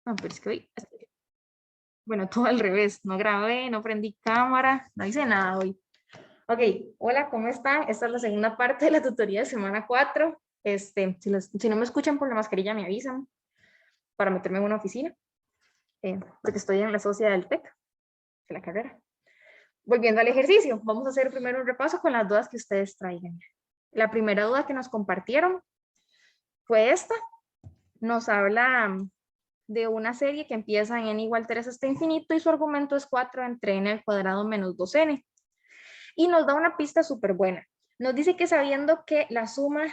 No, pero es que hoy, bueno, todo al revés. No grabé, no prendí cámara, no hice nada hoy. Ok, hola, ¿cómo están? Esta es la segunda parte de la tutoría de semana 4. Si no me escuchan por la mascarilla, me avisan para meterme en una oficina, porque estoy en la socia del TEC, de la carrera. Volviendo al ejercicio, vamos a hacer primero un repaso con las dudas que ustedes traigan. La primera duda que nos compartieron fue esta. Nos habla de una serie que empieza en n igual 3 hasta infinito y su argumento es 4 entre n al cuadrado menos 2n. Y nos da una pista súper buena. Nos dice que sabiendo que la suma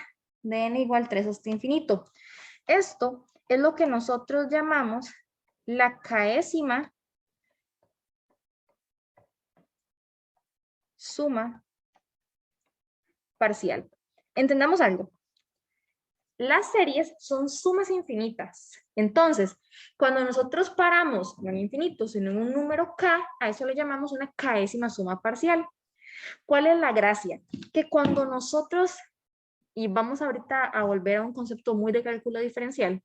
de n igual 3 hasta infinito, esto es lo que nosotros llamamos la késima suma parcial. Entendamos algo. Las series son sumas infinitas. Entonces, cuando nosotros paramos no en infinito, sino en un número k, a eso le llamamos una késima suma parcial. ¿Cuál es la gracia? Que cuando nosotros, y vamos ahorita a volver a un concepto muy de cálculo diferencial,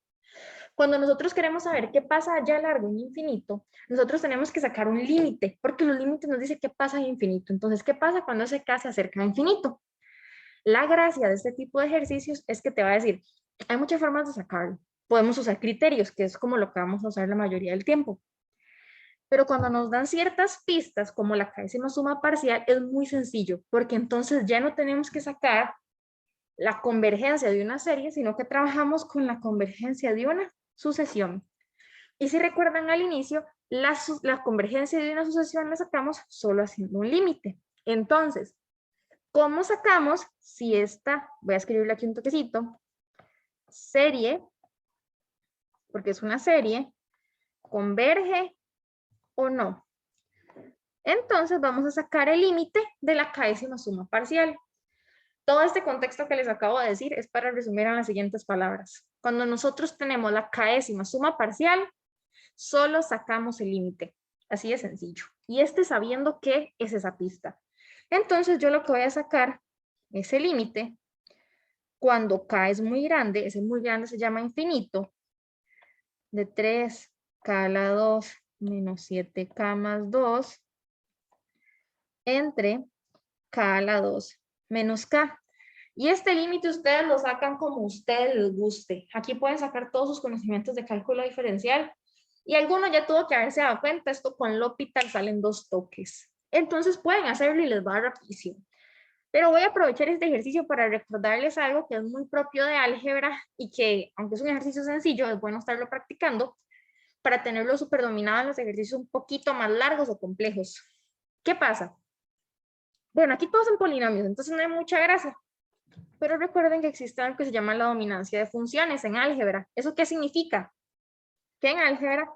cuando nosotros queremos saber qué pasa allá largo en infinito, nosotros tenemos que sacar un límite, porque los límites nos dicen qué pasa en infinito. Entonces, ¿qué pasa cuando ese k se acerca a infinito? La gracia de este tipo de ejercicios es que te va a decir, hay muchas formas de sacarlo. Podemos usar criterios, que es como lo que vamos a usar la mayoría del tiempo. Pero cuando nos dan ciertas pistas, como la késima suma parcial, es muy sencillo, porque entonces ya no tenemos que sacar la convergencia de una serie, sino que trabajamos con la convergencia de una sucesión. Y si recuerdan al inicio, la convergencia de una sucesión la sacamos solo haciendo un límite. Entonces, ¿cómo sacamos si esta, voy a escribirle aquí un toquecito, serie, porque es una serie, converge o no? Entonces vamos a sacar el límite de la késima suma parcial. Todo este contexto que les acabo de decir es para resumir en las siguientes palabras. Cuando nosotros tenemos la késima suma parcial, solo sacamos el límite. Así de sencillo. Y sabiendo qué es esa pista. Entonces yo lo que voy a sacar es el límite. Cuando k es muy grande, ese muy grande se llama infinito, de 3k a la 2 menos 7k más 2 entre k a la 2 menos k. Y este límite ustedes lo sacan como ustedes les guste. Aquí pueden sacar todos sus conocimientos de cálculo diferencial. Y alguno ya tuvo que haberse dado cuenta, esto con L'Hopital salen 2 toques. Entonces pueden hacerlo y les va rapidísimo. Pero voy a aprovechar este ejercicio para recordarles algo que es muy propio de álgebra y que, aunque es un ejercicio sencillo, es bueno estarlo practicando para tenerlo súper dominado en los ejercicios un poquito más largos o complejos. ¿Qué pasa? Bueno, aquí todos son polinomios, entonces no hay mucha gracia. Pero recuerden que existe algo que se llama la dominancia de funciones en álgebra. ¿Eso qué significa? Que en álgebra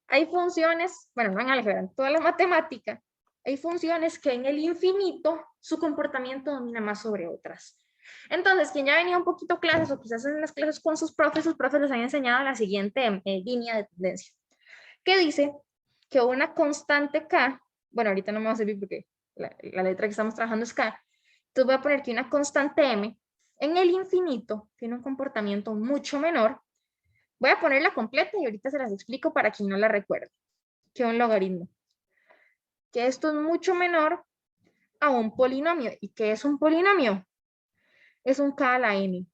hay funciones, bueno, no en álgebra, en toda la matemática, hay funciones que en el infinito su comportamiento domina más sobre otras. Entonces, quien ya venía un poquito a clases o quizás en las clases con sus profes les han enseñado la siguiente línea de tendencia, que dice que una constante k, bueno, ahorita no me va a servir porque la letra que estamos trabajando es k, entonces voy a poner que una constante m en el infinito tiene un comportamiento mucho menor. Voy a ponerla completa y ahorita se las explico para quien no la recuerde, que es un logaritmo. Que esto es mucho menor a un polinomio. ¿Y qué es un polinomio? Es un k a la n.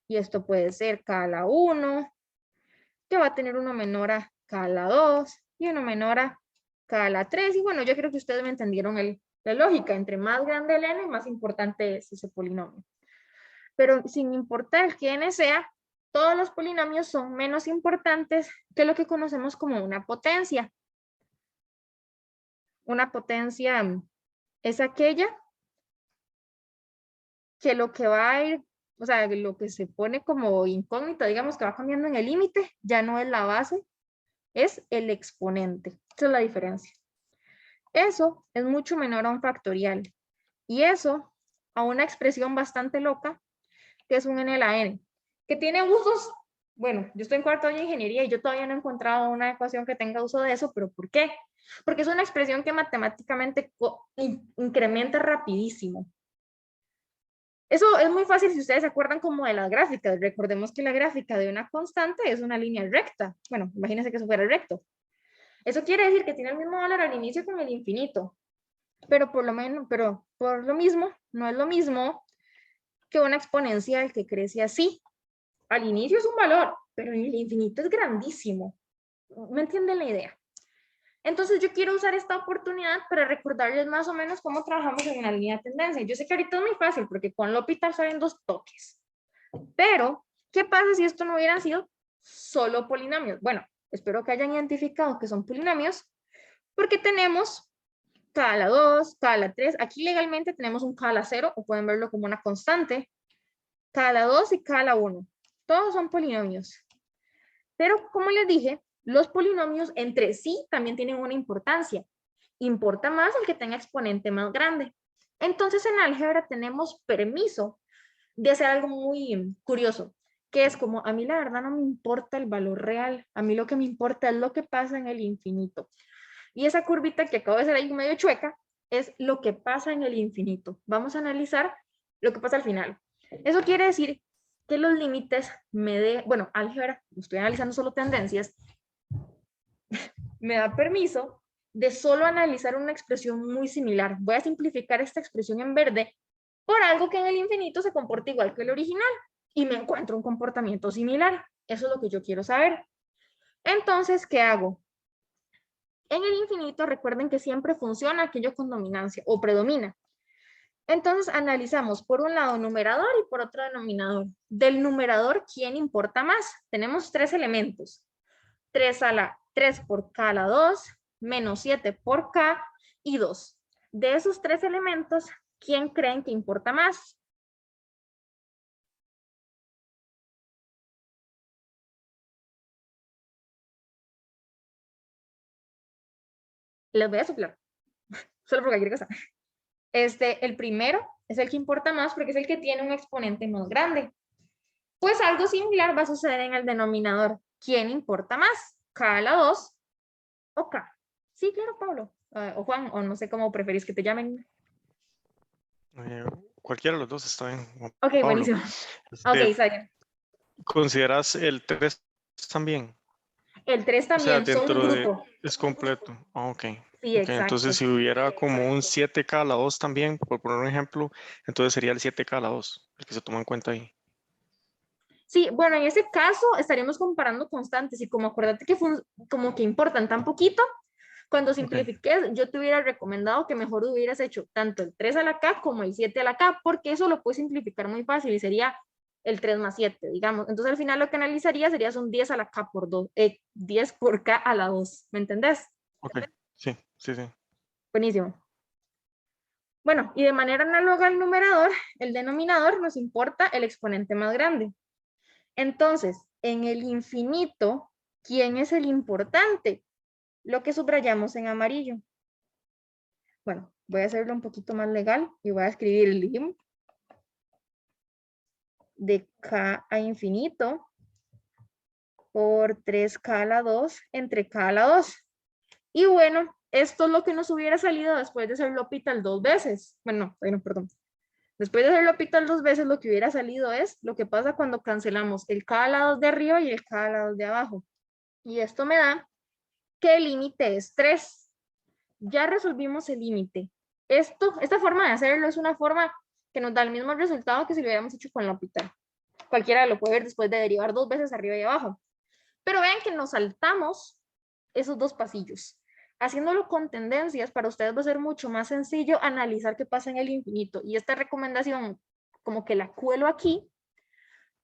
Y esto puede ser k a la 1, que va a tener uno menor a k a la 2 y uno menor a k a la 3. Y bueno, yo creo que ustedes me entendieron la lógica. Entre más grande el n, más importante es ese polinomio. Pero sin importar que n sea, todos los polinomios son menos importantes que lo que conocemos como una potencia. Una potencia es aquella que lo que va a ir, o sea, lo que se pone como incógnito, digamos que va cambiando en el límite, ya no es la base, es el exponente. Esa es la diferencia. Eso es mucho menor a un factorial. Y eso a una expresión bastante loca, que es un n a la n, que tiene usos. Bueno, yo estoy en cuarto año de ingeniería y yo todavía no he encontrado una ecuación que tenga uso de eso, pero ¿por qué? Porque es una expresión que matemáticamente incrementa rapidísimo. Eso es muy fácil si ustedes se acuerdan como de las gráficas. Recordemos que la gráfica de una constante es una línea recta. Bueno, imagínense que eso fuera recto. Eso quiere decir que tiene el mismo valor al inicio con el infinito. Pero por lo mismo, no es lo mismo que una exponencial que crece así. Al inicio es un valor, pero en el infinito es grandísimo. ¿Me entienden la idea? Entonces yo quiero usar esta oportunidad para recordarles más o menos cómo trabajamos en una línea de tendencia. Yo sé que ahorita es muy fácil porque con L'Hopital salen 2 toques. Pero, ¿qué pasa si esto no hubieran sido solo polinomios? Bueno, espero que hayan identificado que son polinomios porque tenemos k a la 2, k a la 3. Aquí legalmente tenemos un k a la 0 o pueden verlo como una constante. K a la 2 y k a la 1. Todos son polinomios. Pero como les dije, los polinomios entre sí también tienen una importancia. Importa más el que tenga exponente más grande. Entonces en álgebra tenemos permiso de hacer algo muy curioso, que es como, a mí la verdad no me importa el valor real, a mí lo que me importa es lo que pasa en el infinito. Y esa curvita que acabo de hacer ahí medio chueca es lo que pasa en el infinito. Vamos a analizar lo que pasa al final. Eso quiere decir que los límites bueno, álgebra, estoy analizando solo tendencias, me da permiso de solo analizar una expresión muy similar. Voy a simplificar esta expresión en verde por algo que en el infinito se comporta igual que el original y me encuentro un comportamiento similar. Eso es lo que yo quiero saber. Entonces, ¿qué hago? En el infinito, recuerden que siempre funciona aquello con dominancia o predomina. Entonces, analizamos por un lado numerador y por otro denominador. Del numerador, ¿quién importa más? Tenemos 3 elementos. 3 por k a la 2, menos 7 por k y 2. De esos 3 elementos, ¿quién creen que importa más? Les voy a soplar, solo porque cualquier cosa. El primero es el que importa más porque es el que tiene un exponente más grande. Pues algo similar va a suceder en el denominador. ¿Quién importa más? ¿K a la 2 o K? Sí, claro, Pablo. O Juan, o no sé cómo preferís que te llamen. Cualquiera de los dos está bien. Ok, Pablo, buenísimo. Ok, está bien. ¿consideras el 3 también? El 3 O sea, también, son un dentro de... grupo. Es completo. Ok. Sí, Ok, entonces exacto. si hubiera como un 7K a la 2 también, por poner un ejemplo, entonces sería el 7K a la 2, el que se toma en cuenta ahí. Sí, bueno, en ese caso estaríamos comparando constantes y como acuérdate que como que importan tan poquito, cuando Ok, simplifiques, yo te hubiera recomendado que mejor hubieras hecho tanto el 3 a la K como el 7 a la K, porque eso lo puedes simplificar muy fácil y sería el 3 más 7, digamos. Entonces al final lo que analizaría sería un 10 a la K por 2, 10 por K a la 2, ¿me entendés? ok, sí, sí, sí. Buenísimo. Bueno, y de manera análoga al numerador, el denominador nos importa el exponente más grande. Entonces, en el infinito, ¿quién es el importante? Lo que subrayamos en amarillo. Bueno, voy a hacerlo un poquito más legal y voy a escribir lim de k a infinito por 3k a la 2 entre k a la 2. Y bueno, esto es lo que nos hubiera salido después de hacer L'Hopital 2 veces. Bueno, perdón. Después de hacer L'Hopital 2 veces, lo que hubiera salido es lo que pasa cuando cancelamos el k a la 2 de arriba y el k a la 2 de abajo. Y esto me da que el límite es 3. Ya resolvimos el límite. Esta forma de hacerlo es una forma que nos da el mismo resultado que si lo hubiéramos hecho con L'Hopital. Cualquiera lo puede ver después de derivar 2 veces arriba y abajo. Pero vean que nos saltamos esos 2 pasillos. Haciéndolo con tendencias, para ustedes va a ser mucho más sencillo analizar qué pasa en el infinito. Y esta recomendación, como que la cuelo aquí,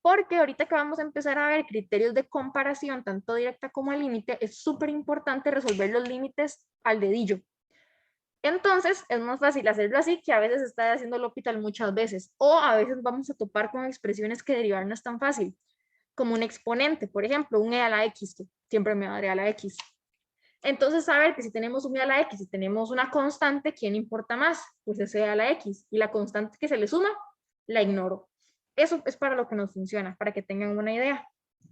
porque ahorita que vamos a empezar a ver criterios de comparación, tanto directa como al límite, es súper importante resolver los límites al dedillo. Entonces, es más fácil hacerlo así que a veces está haciendo L'Hopital muchas veces. O a veces vamos a topar con expresiones que derivar no es tan fácil, como un exponente, por ejemplo, un e a la x, que siempre me va a dar a la x. Entonces, saber que si tenemos un e a la x y tenemos una constante, ¿quién importa más? Pues ese e a la x. Y la constante que se le suma, la ignoro. Eso es para lo que nos funciona, para que tengan una idea.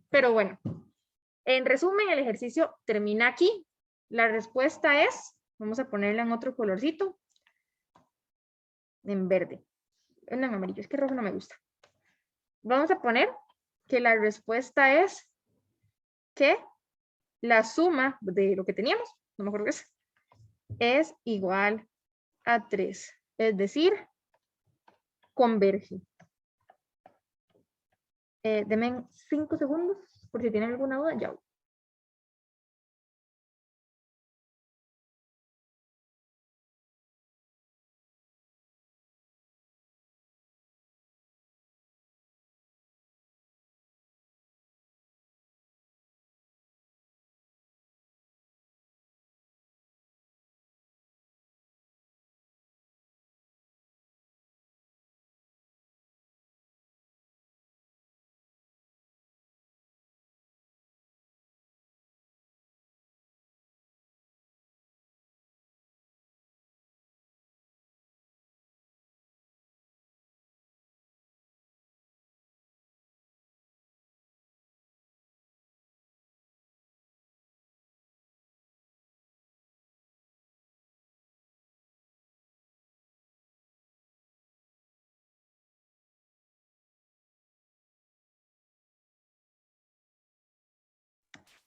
Pero bueno, en resumen, el ejercicio termina aquí. La respuesta es, vamos a ponerla en otro colorcito, en verde. No, en amarillo, es que rojo no me gusta. Vamos a poner que la respuesta es que la suma de lo que teníamos, no me acuerdo qué es igual a 3. Es decir, converge. Denme 5 segundos por si tienen alguna duda. Ya.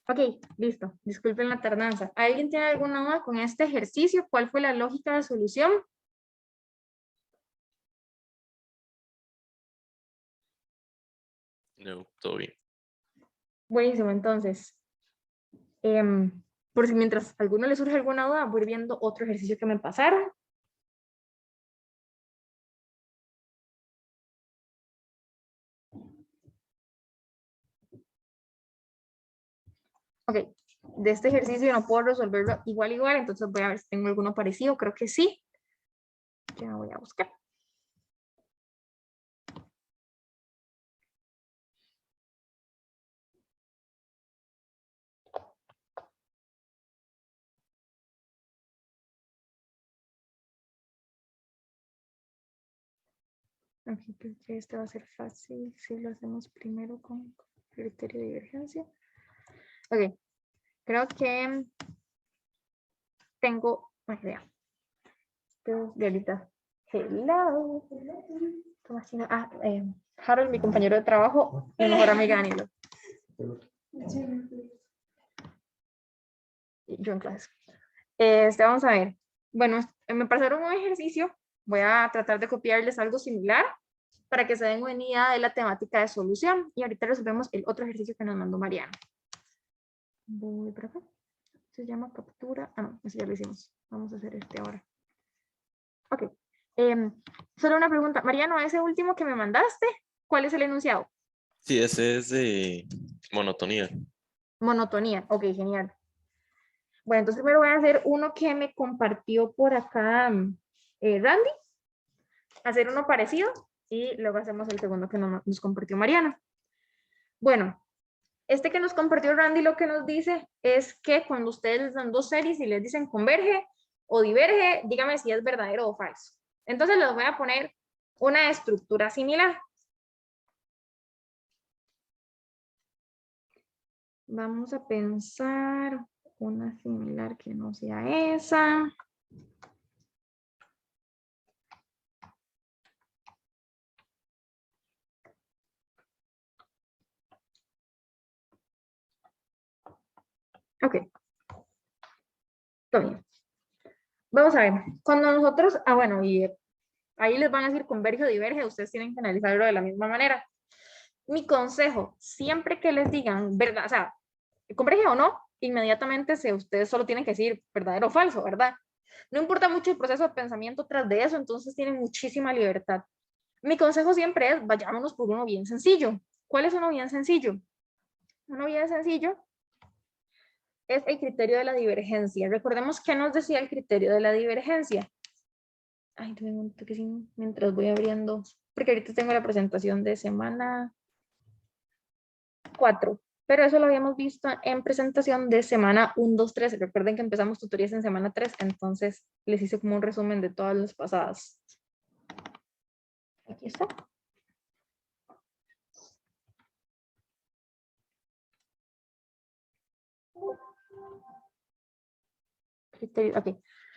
Ok, listo. Disculpen la tardanza. ¿Alguien tiene alguna duda con este ejercicio? ¿Cuál fue la lógica de solución? No, todo bien. Buenísimo, entonces. Por si mientras a alguno le surge alguna duda, voy viendo otro ejercicio que me pasaron. Ok, de este ejercicio no puedo resolverlo igual, entonces voy a ver si tengo alguno parecido, creo que sí. Ya voy a buscar. Aquí creo que este va a ser fácil si lo hacemos primero con criterio de divergencia. Ok, creo que tengo una idea. De ahorita. Hello. ¿Cómo así? Harold, mi compañero de trabajo, mi mejor amiga Anilo. Yo en clase. Vamos a ver. Bueno, me pasaron un ejercicio. Voy a tratar de copiarles algo similar para que se den una idea de la temática de solución. Y ahorita resolvemos el otro ejercicio que nos mandó Mariana. Voy para acá. Se llama captura. Ah, no, eso ya lo hicimos. Vamos a hacer este ahora. Ok. Solo una pregunta. Mariano, ese último que me mandaste, ¿cuál es el enunciado? Sí, ese es de monotonía. Monotonía. Ok, genial. Bueno, entonces primero voy a hacer uno que me compartió por acá Randy. Hacer uno parecido y luego hacemos el segundo que nos compartió Mariana. Bueno, este que nos compartió Randy lo que nos dice es que cuando ustedes les dan dos series y les dicen converge o diverge, dígame si es verdadero o falso. Entonces les voy a poner una estructura similar. Vamos a pensar una similar que no sea esa. Ok. Todo bien. Vamos a ver. Cuando nosotros, bueno, y ahí les van a decir converge o diverge, ustedes tienen que analizarlo de la misma manera. Mi consejo, siempre que les digan, verdad, o sea, converge o no, inmediatamente ustedes solo tienen que decir verdadero o falso, ¿verdad? No importa mucho el proceso de pensamiento tras de eso, entonces tienen muchísima libertad. Mi consejo siempre es, vayámonos por uno bien sencillo. ¿Cuál es uno bien sencillo? Uno bien sencillo es el criterio de la divergencia. Recordemos qué nos decía el criterio de la divergencia. Ay, que sí, mientras voy abriendo, porque ahorita tengo la presentación de semana 4, pero eso lo habíamos visto en presentación de semana 1, 2, 3. Recuerden que empezamos tutorías en semana 3, entonces les hice como un resumen de todas las pasadas. Aquí está. Ok.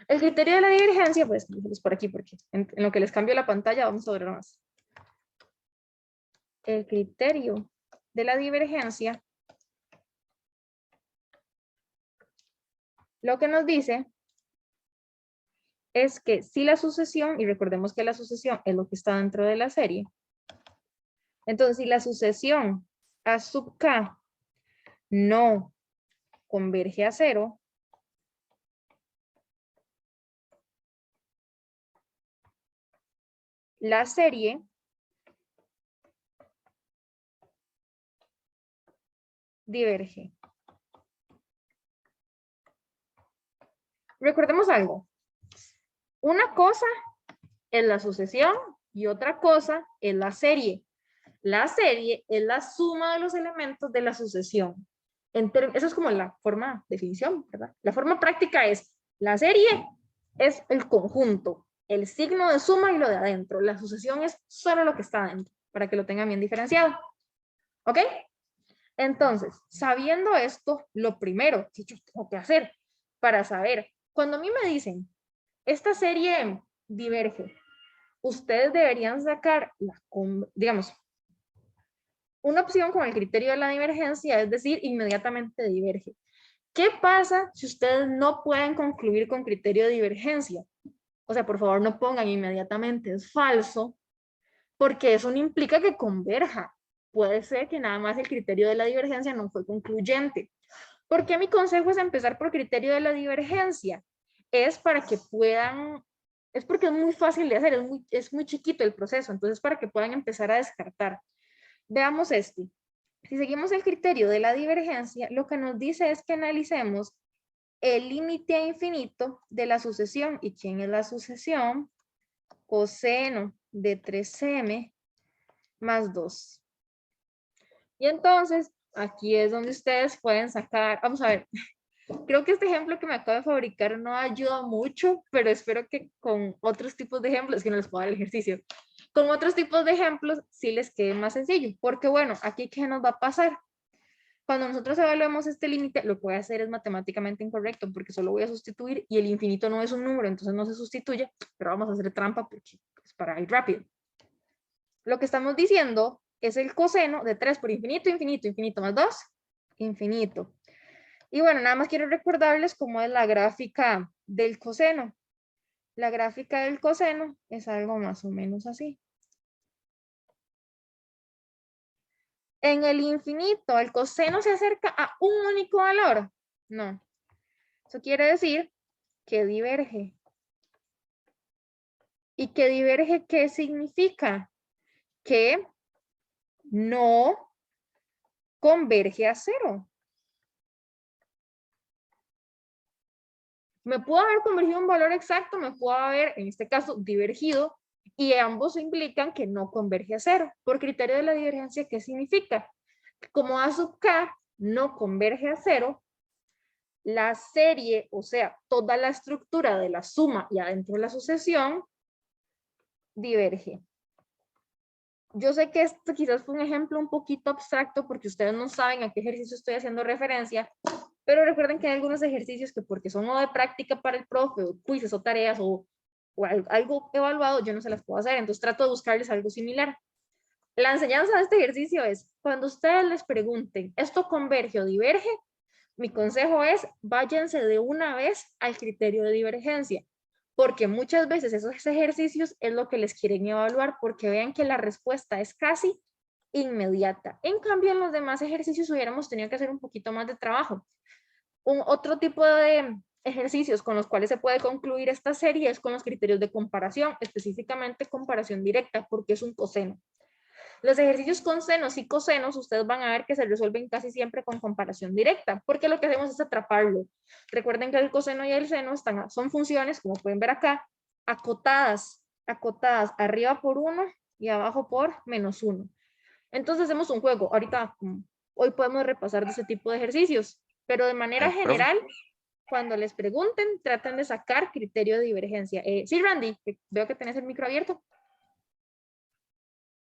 El criterio de la divergencia, pues por aquí, porque en lo que les cambio la pantalla vamos a ver más. El criterio de la divergencia lo que nos dice es que si la sucesión, y recordemos que la sucesión es lo que está dentro de la serie, entonces si la sucesión A sub K no converge a 0, la serie diverge. Recordemos algo. Una cosa es la sucesión y otra cosa es la serie. La serie es la suma de los elementos de la sucesión. Eso es como la forma de definición, ¿verdad? La forma práctica es, la serie es el conjunto, el signo de suma y lo de adentro. La sucesión es solo lo que está adentro, para que lo tengan bien diferenciado. ¿Ok? Entonces, sabiendo esto, lo primero que yo tengo que hacer para saber, cuando a mí me dicen, esta serie diverge, ustedes deberían sacar, digamos, una opción con el criterio de la divergencia, es decir, inmediatamente diverge. ¿Qué pasa si ustedes no pueden concluir con criterio de divergencia? O sea, por favor, no pongan inmediatamente, es falso, porque eso no implica que converja. Puede ser que nada más el criterio de la divergencia no fue concluyente. ¿Por qué mi consejo es empezar por criterio de la divergencia? Es para que puedan, es porque es muy fácil de hacer, es muy chiquito el proceso, entonces para que puedan empezar a descartar. Veamos este. Si seguimos el criterio de la divergencia, lo que nos dice es que analicemos el límite a infinito de la sucesión. ¿Y quién es la sucesión? Coseno de 3m más 2. Y entonces, aquí es donde ustedes pueden sacar, vamos a ver, creo que este ejemplo que me acabo de fabricar no ayuda mucho, pero espero que con otros tipos de ejemplos, que no les puedo dar el ejercicio, con otros tipos de ejemplos sí les quede más sencillo, porque bueno, aquí ¿qué nos va a pasar? Cuando nosotros evaluemos este límite, lo que voy a hacer es matemáticamente incorrecto, porque solo voy a sustituir y el infinito no es un número, entonces no se sustituye, pero vamos a hacer trampa porque es para ir rápido. Lo que estamos diciendo es el coseno de 3 por infinito, infinito, infinito más 2, infinito. Y bueno, nada más quiero recordarles cómo es la gráfica del coseno. La gráfica del coseno es algo más o menos así. En el infinito, ¿el coseno se acerca a un único valor? No. Eso quiere decir que diverge. ¿Y que diverge qué significa? Que no converge a 0. Me pudo haber convergido un valor exacto, me pudo haber, en este caso, divergido, y ambos implican que no converge a 0. Por criterio de la divergencia, ¿qué significa? Como A sub K no converge a 0, la serie, o sea, toda la estructura de la suma y adentro de la sucesión, diverge. Yo sé que esto quizás fue un ejemplo un poquito abstracto porque ustedes no saben a qué ejercicio estoy haciendo referencia, pero recuerden que hay algunos ejercicios que porque son o de práctica para el profe, o quizzes o tareas, o algo evaluado, yo no se las puedo hacer, entonces trato de buscarles algo similar. La enseñanza de este ejercicio es, cuando ustedes les pregunten, ¿esto converge o diverge? Mi consejo es, váyanse de una vez al criterio de divergencia, porque muchas veces esos ejercicios es lo que les quieren evaluar, porque vean que la respuesta es casi inmediata. En cambio, en los demás ejercicios hubiéramos tenido que hacer un poquito más de trabajo. Otro tipo de ejercicios con los cuales se puede concluir esta serie es con los criterios de comparación, específicamente comparación directa, porque es un coseno. Los ejercicios con senos y cosenos, ustedes van a ver que se resuelven casi siempre con comparación directa, porque lo que hacemos es atraparlo. Recuerden que el coseno y el seno son funciones, como pueden ver acá, acotadas arriba por 1 y abajo por -1. Entonces hacemos un juego. Ahorita, hoy podemos repasar de ese tipo de ejercicios, pero de manera Profe, general, cuando les pregunten, tratan de sacar criterio de divergencia. Sí, Randy, veo que tenés el micro abierto.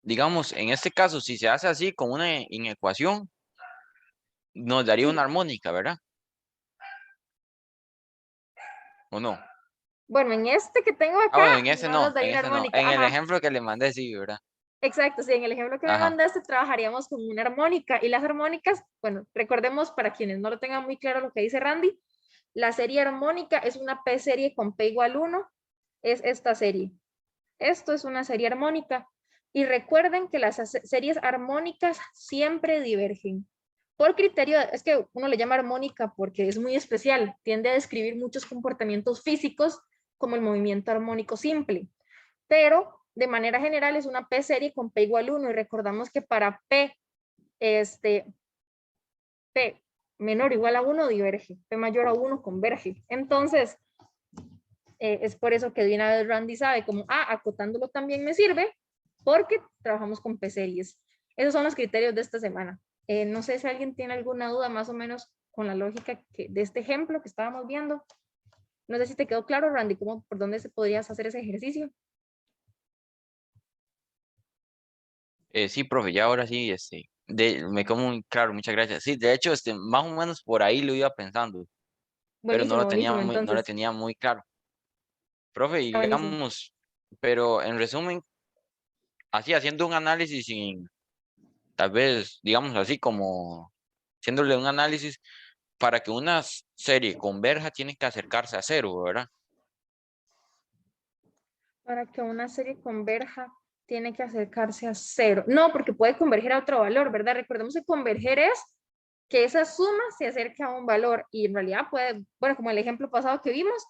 Digamos, en este caso, si se hace así con una inecuación, nos daría Sí. una armónica, ¿verdad? ¿O no? Bueno, en este que tengo Ah, bueno, acá, en ese no nos no, daría en una ese no. armónica. En el Ajá, ejemplo que le mandé, sí, ¿verdad? exacto, sí, en el ejemplo que me Ajá. mandaste trabajaríamos con una armónica. Y las armónicas, bueno, recordemos para quienes no lo tengan muy claro lo que dice Randy, la serie armónica es una P serie con P igual 1, es esta serie. Esto es una serie armónica. Y recuerden que las series armónicas siempre divergen. Por criterio, es que uno le llama armónica porque es muy especial, tiende a describir muchos comportamientos físicos como el movimiento armónico simple, pero de manera general es una P serie con P igual 1 y recordamos que para P, P menor o igual a 1 diverge, P mayor a 1 converge. Entonces, es por eso que de una vez Randy sabe como, acotándolo también me sirve porque trabajamos con P series. Esos son los criterios de esta semana. No sé si alguien tiene alguna duda más o menos con la lógica de este ejemplo que estábamos viendo. No sé si te quedó claro, Randy, por dónde se podrías hacer ese ejercicio. Sí, profe, ya ahora sí, me quedó muy claro, muchas gracias. Sí, de hecho, más o menos por ahí lo iba pensando, pero Buenísimo, buenísimo. no lo Entonces, tenía muy claro. Profe, y buenísimo. digamos, pero en resumen, así haciendo un análisis sin, tal vez, digamos así, como haciéndole un análisis para que una serie converja, tiene que acercarse a cero, ¿verdad? Para que una serie converja, tiene que acercarse a 0. No, porque puede converger a otro valor, ¿verdad? Recordemos que converger es que esa suma se acerque a un valor y en realidad puede, bueno, como el ejemplo pasado que vimos,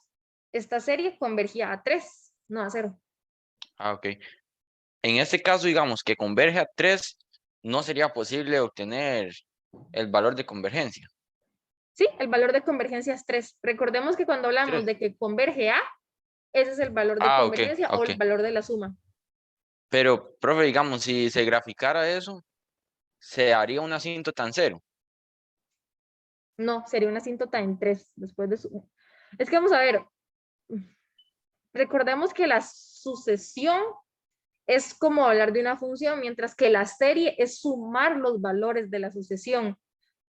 esta serie convergía a 3, no a 0. Ah, ok. En este caso, digamos que converge a 3, no sería posible obtener el valor de convergencia. Sí, el valor de convergencia es 3. Recordemos que cuando hablamos 3. de que converge a, ese es el valor de Ah, ok, convergencia o ok. el valor de la suma. Pero, profe, digamos, si se graficara eso, se haría una asíntota en cero. No, sería una asíntota en 3 después de su... Es que vamos a ver, recordemos que la sucesión es como hablar de una función, mientras que la serie es sumar los valores de la sucesión.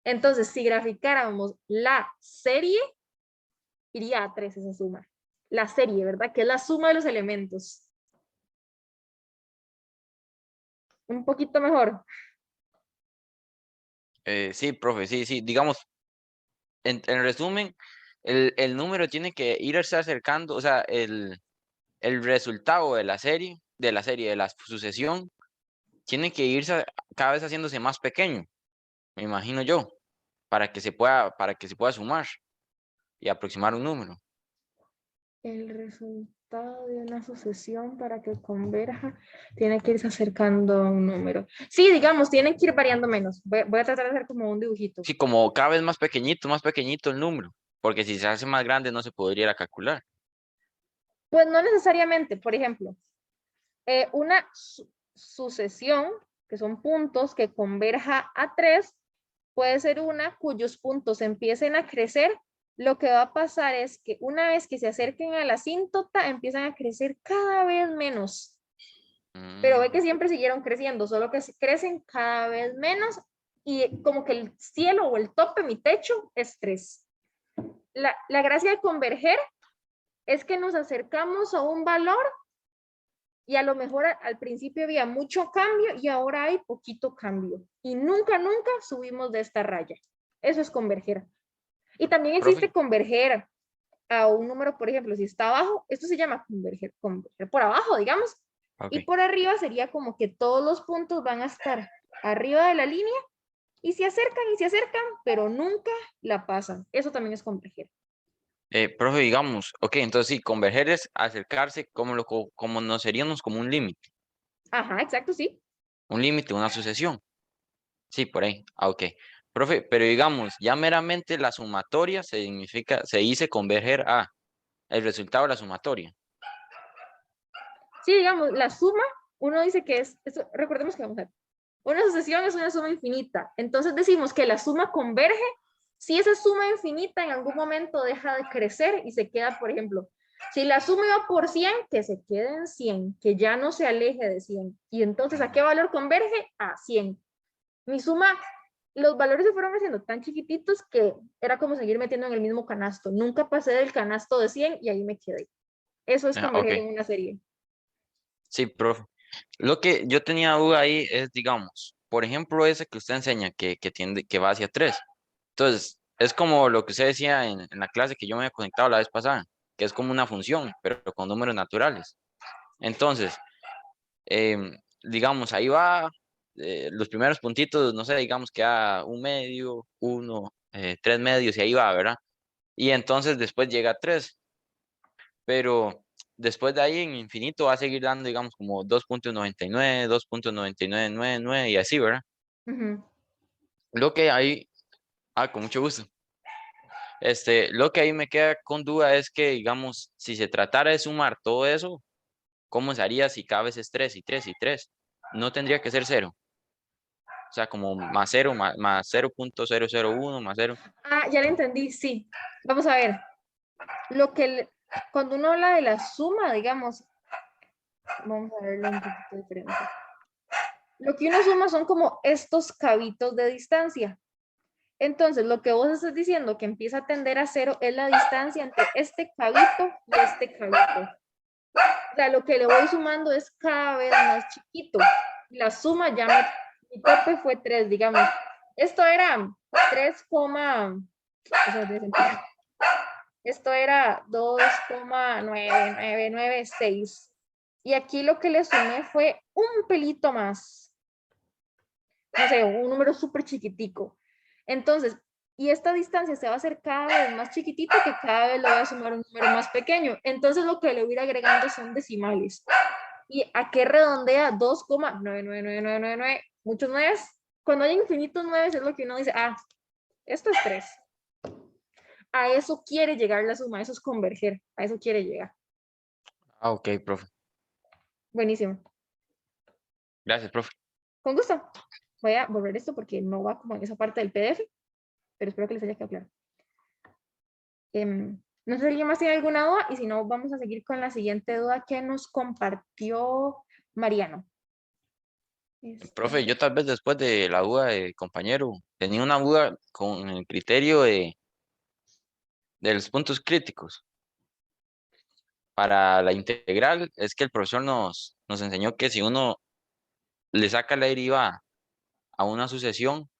Entonces, si graficáramos la serie, iría a 3 esa suma. La serie, ¿verdad? Que es la suma de los elementos. Un poquito mejor. Sí, profe, sí, sí. Digamos, en resumen, el número tiene que irse acercando, o sea, el resultado de la sucesión, tiene que irse cada vez haciéndose más pequeño, me imagino yo, para que se pueda sumar y aproximar un número. El resultado de una sucesión para que converja tiene que irse acercando a un número. Sí, digamos, tienen que ir variando menos. Voy a tratar de hacer como un dibujito. Sí, como cada vez más pequeñito el número, porque si se hace más grande no se podría calcular. Pues no necesariamente, por ejemplo, una sucesión, que son puntos que converja a 3, puede ser una cuyos puntos empiecen a crecer. Lo que va a pasar es que una vez que se acerquen a la asíntota, empiezan a crecer cada vez menos. Pero ve que Mm, siempre siguieron creciendo, solo que crecen cada vez menos y como que el cielo o el tope, mi techo, es 3. La gracia de converger es que nos acercamos a un valor y a lo mejor al principio había mucho cambio y ahora hay poquito cambio. Y nunca, nunca subimos de esta raya. Eso es converger. Y también profe, existe converger a un número, por ejemplo, si está abajo, esto se llama converger por abajo, digamos, ok. y por arriba sería como que todos los puntos van a estar arriba de la línea y se acercan, pero nunca la pasan. Eso también es converger. Profe, digamos, ok, entonces sí, converger es acercarse como nos seríamos como Ajá, exacto, sí. un límite, una sucesión. Sí, por ahí. Ah, ok. Profe, pero digamos, ya meramente la sumatoria se dice converger a el resultado de la sumatoria. Sí, digamos, la suma, uno dice que recordemos que vamos a ver, una sucesión es una suma infinita. Entonces decimos que la suma converge si esa suma infinita en algún momento deja de crecer y se queda, por ejemplo, si la suma iba por 100, que se quede en 100, que ya no se aleje de 100. Y entonces, ¿a qué valor converge? A 100. Mi suma los valores se fueron haciendo tan chiquititos que era como seguir metiendo en el mismo canasto. Nunca pasé del canasto de 100 y ahí me quedé. Eso es Ah, converger ok. en una serie. Sí, profe. Lo que yo tenía duda ahí es, digamos, por ejemplo, ese que usted enseña que va hacia 3. Entonces, es como lo que usted decía en la clase que yo me había conectado la vez pasada, que es como una función, pero con números naturales. Entonces, digamos, ahí va los primeros puntitos, no sé, digamos que a 1 medio, 1, 3 medios y ahí va, ¿verdad? Y entonces después llega a 3, pero después de ahí en infinito va a seguir dando, digamos, como 2.99, 2.9999 y así, ¿verdad? Ujú. Lo que hay, con mucho gusto. Lo que ahí me queda con duda es que, digamos, si se tratara de sumar todo eso, ¿cómo se haría si cada vez es 3 y 3 y 3? No tendría que ser 0. O sea, como más 0, más 0.001, más 0. Ah, ya le entendí, sí. Vamos a ver. Cuando uno habla de la suma, digamos, vamos a verlo un poquito diferente. Lo que uno suma son como estos cabitos de distancia. Entonces, lo que vos estás diciendo que empieza a tender a 0 es la distancia entre este cabito y este cabito. O sea, lo que le voy sumando es cada vez más chiquito. La suma mi tope fue 3, digamos. Esto era 3, esto era 2,9996. Y aquí lo que le sumé fue un pelito más. No sé, un número súper chiquitico. Entonces, y esta distancia se va a hacer cada vez más chiquitita, que cada vez le voy a sumar un número más pequeño. Entonces lo que le voy a ir agregando son decimales. ¿Y a qué redondea? 2,99999. Muchos 9. Cuando hay infinitos 9 es lo que uno dice, esto es 3. A eso quiere llegar la suma, eso es converger, a eso quiere llegar. Ok, profe. Buenísimo. Gracias, profe. Con gusto. Voy a borrar esto porque no va como en esa parte del PDF, pero espero que les haya quedado claro. No sé si alguien más tiene alguna duda, y si no, vamos a seguir con la siguiente duda que nos compartió Mariano. Profe, yo tal vez después de la duda de compañero, tenía una duda con el criterio de los puntos críticos. Para la integral, es que el profesor nos enseñó que si uno le saca la deriva a una sucesión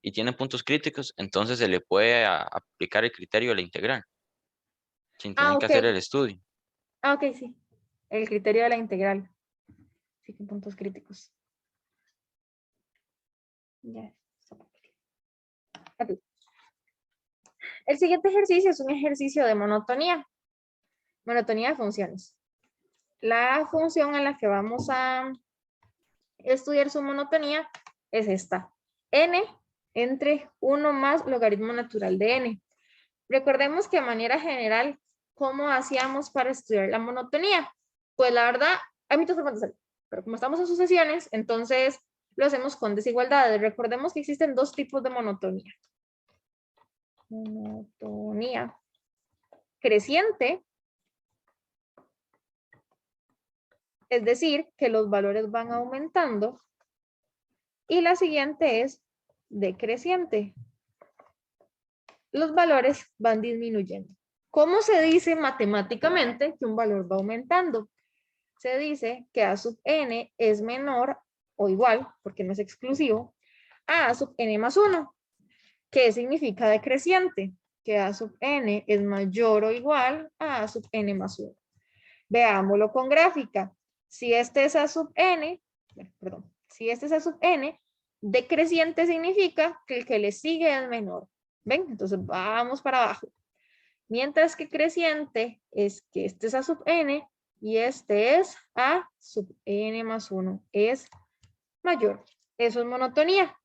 y tiene puntos críticos, entonces se le puede aplicar el criterio de la integral, sin tener que Ok. hacer el estudio. Ok, sí. El criterio de la integral. Sí, con puntos críticos. Ya. Okay. El siguiente ejercicio es un ejercicio de monotonía. Monotonía de funciones. La función en la que vamos a estudiar su monotonía es esta. N entre 1 más logaritmo natural de n. Recordemos que de manera general, ¿cómo hacíamos para estudiar la monotonía? Pues la verdad, hay muchas formas de hacerlo, pero como estamos en sucesiones, entonces lo hacemos con desigualdades. Recordemos que existen dos tipos de monotonía. Monotonía creciente, es decir, que los valores van aumentando, y la siguiente es decreciente. Los valores van disminuyendo. ¿Cómo se dice matemáticamente que un valor va aumentando? Se dice que A sub n es menor o igual, porque no es exclusivo, a A sub n más 1. ¿Qué significa decreciente? Que A sub n es mayor o igual a A sub n más 1. Veámoslo con gráfica. Si este es A sub n, si este es A sub n, decreciente significa que el que le sigue es menor. ¿Ven? Entonces vamos para abajo. Mientras que creciente es que este es A sub n y este es A sub n más 1. Es mayor. Eso es monotonía.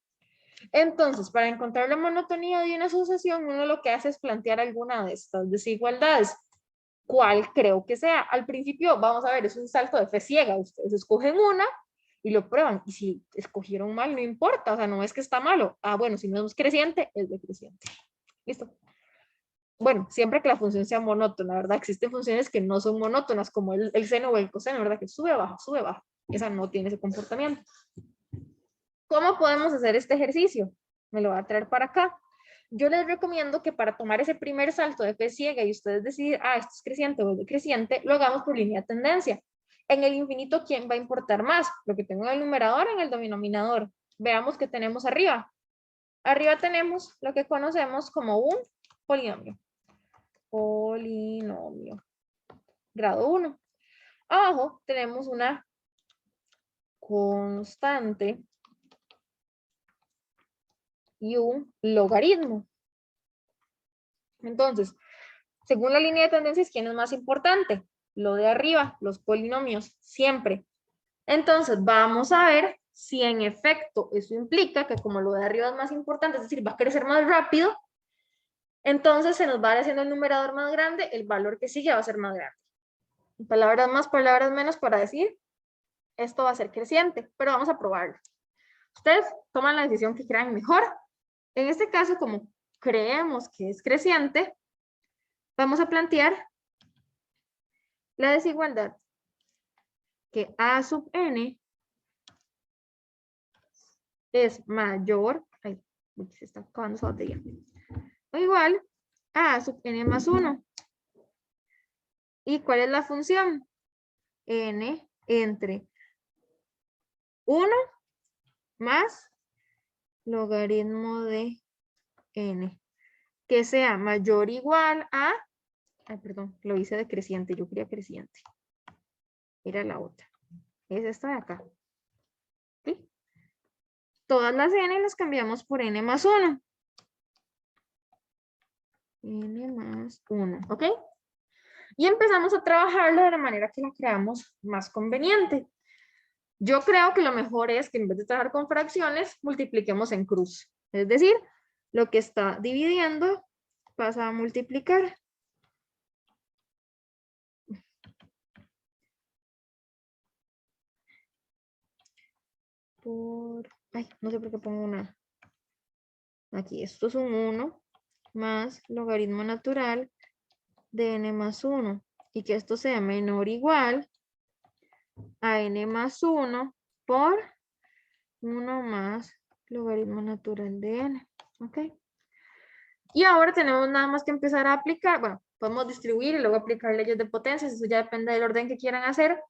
Entonces, para encontrar la monotonía de una sucesión, uno lo que hace es plantear alguna de estas desigualdades. ¿Cuál creo que sea? Al principio, vamos a ver, es un salto de fe ciega. Ustedes escogen una y lo prueban. Y si escogieron mal, no importa. O sea, no es que está malo. Bueno, si no es creciente, es decreciente. Listo. Bueno, siempre que la función sea monótona, ¿verdad? Existen funciones que no son monótonas, como el seno o el coseno, ¿verdad? Que sube, baja, sube, baja. Esa no tiene ese comportamiento. ¿Cómo podemos hacer este ejercicio? me lo va a traer para acá. Yo les recomiendo que para tomar ese primer salto de F ciega y ustedes decidir, esto es creciente o es decreciente, lo hagamos por línea de tendencia. En el infinito, ¿quién va a importar más? Lo que tengo en el numerador, en el denominador. Veamos qué tenemos arriba. Arriba tenemos lo que conocemos como un polinomio. Polinomio. Grado 1. Abajo tenemos una constante y un logaritmo. Entonces, según la línea de tendencias, ¿quién es más importante? Lo de arriba, los polinomios, siempre. Entonces, vamos a ver si en efecto eso implica que como lo de arriba es más importante, es decir, va a crecer más rápido, entonces se nos va haciendo el numerador más grande, el valor que sigue va a ser más grande. Palabras más, palabras menos para decir, esto va a ser creciente, pero vamos a probarlo. Ustedes toman la decisión que crean mejor. En este caso, como creemos que es creciente, vamos a plantear la desigualdad que A sub n es mayor, se está acabando esa batería, o igual a sub n más 1. ¿Y cuál es la función? N entre 1 más logaritmo de n, que sea mayor o igual a, perdón, lo hice decreciente, yo quería creciente. Era la otra. Es esta de acá. ¿Sí? Todas las n las cambiamos por n más 1. N más 1, ¿ok? Y empezamos a trabajarlo de la manera que la creamos más conveniente. Yo creo que lo mejor es que en vez de trabajar con fracciones, multipliquemos en cruz. Es decir, lo que está dividiendo pasa a multiplicar. No sé por qué pongo una. Aquí, esto es un 1 más logaritmo natural de n más 1. Y que esto sea menor o igual a n más 1 por 1 más logaritmo natural de n. ¿Ok? Y ahora tenemos nada más que empezar a aplicar. Bueno, podemos distribuir y luego aplicar leyes de potencias. Eso ya depende del orden que quieran hacer.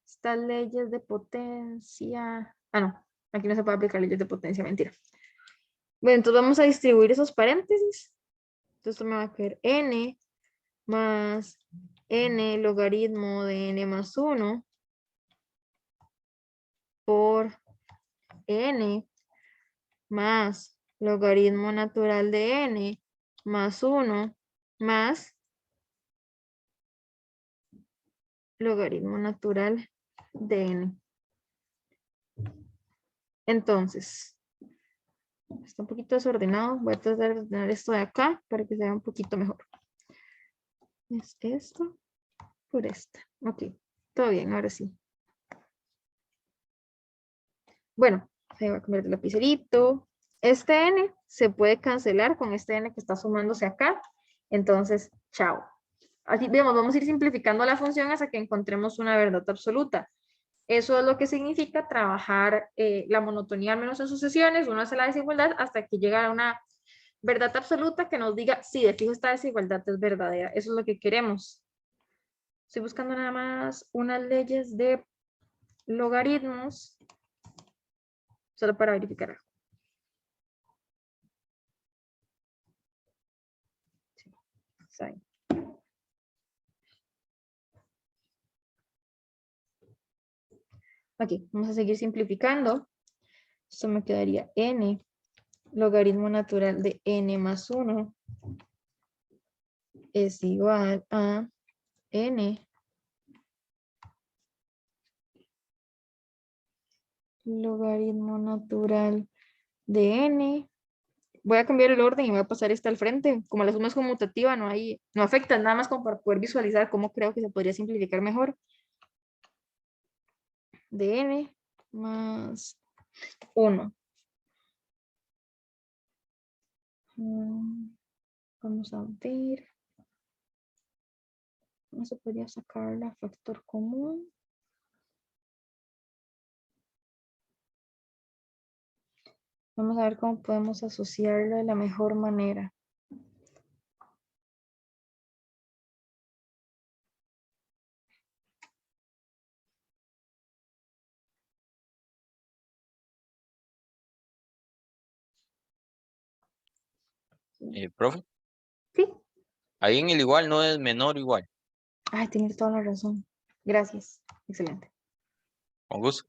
Estas leyes de potencia. No. Aquí no se puede aplicar leyes de potencia. Mentira. Bueno, entonces vamos a distribuir esos paréntesis. Entonces esto me va a quedar n más n logaritmo de n más 1 por n más logaritmo natural de n más 1 más logaritmo natural de n. Entonces, está un poquito desordenado. Voy a tratar de ordenar esto de acá para que se vea un poquito mejor. Es esto por esta. Ok, todo bien, ahora sí. Bueno, se va a cambiar de lapicerito. Este n se puede cancelar con este n que está sumándose acá. Entonces, chao. Así, digamos, vamos a ir simplificando la función hasta que encontremos una verdad absoluta. Eso es lo que significa trabajar la monotonía, al menos en sucesiones. Uno hace la desigualdad hasta que llega a una verdad absoluta que nos diga, sí, de fijo esta desigualdad es verdadera. Eso es lo que queremos. Estoy buscando nada más unas leyes de logaritmos, solo para verificar algo. Sí. Ok, vamos a seguir simplificando. Esto me quedaría n logaritmo natural de n más 1 es igual a n logaritmo natural de n. Voy a cambiar el orden y voy a pasar esta al frente. Como la suma es conmutativa, no afecta, nada más como para poder visualizar cómo creo que se podría simplificar mejor. De n más 1. Vamos a ver. No se podría sacar la factor común. Vamos a ver cómo podemos asociarlo de la mejor manera. Profe, Sí. ahí en el igual no es menor o igual. Ay, tienes toda la razón. Gracias. Excelente. Con gusto.